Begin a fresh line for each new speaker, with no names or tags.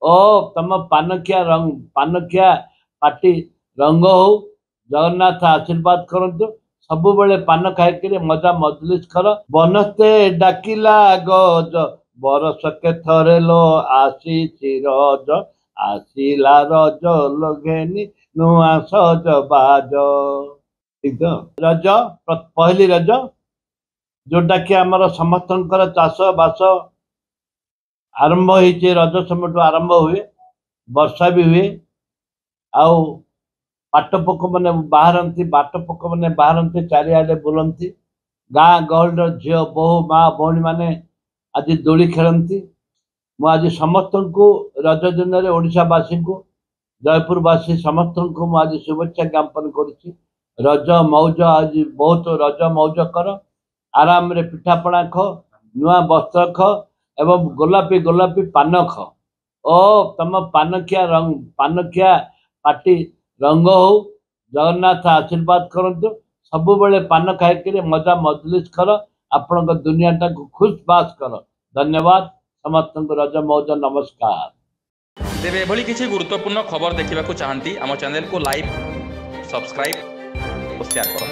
ओ तम पानखिया रंग पानखिया पार्टी रंग हो जगन्नाथ आशीर्वाद करंतु सबु बेले पान खाई मजा मजलिस कर बनते डाकिला गज बरसके थरे लो आसी रज आसिला रज लघेनी नुआ सज बाज ठीक तो रज पहली रज जोटा कि आमर समस्त चाष बास आरंभ होइए रज समय आरंभ हुए वर्षा भी हुए आउ पाट पोक मैंने बाहरती बाट पोक मैंने बाहरती चारिआडे बुलती गाँ गहल झील बहु माँ भौणी मैंने आज दोली खेलती मुझे समस्त को रज दिन में ओडावासी को जयपुरवासी समस्त को मुझे शुभेच्छा ज्ञापन करुच्ची रज मौज आज बहुत रज मौज कर आराम रे पिठापणा ख नुआ वस्त्र ख एवं गोलापी गोलापी पान ख ओ तम पानखिया रंग पानखिया पार्टी रंग हो जगन्नाथ आशीर्वाद करंतु सबु बेले पान खाई मजा मजलिस कर आपण दुनिया टाक खुश बास कर धन्यवाद समस्त रज मौज नमस्कार।
तेरे एभली किसी गुरुत्वपूर्ण खबर देखा चाहती आम चैनल को लाइक सब्सक्राइब और शेयर करो।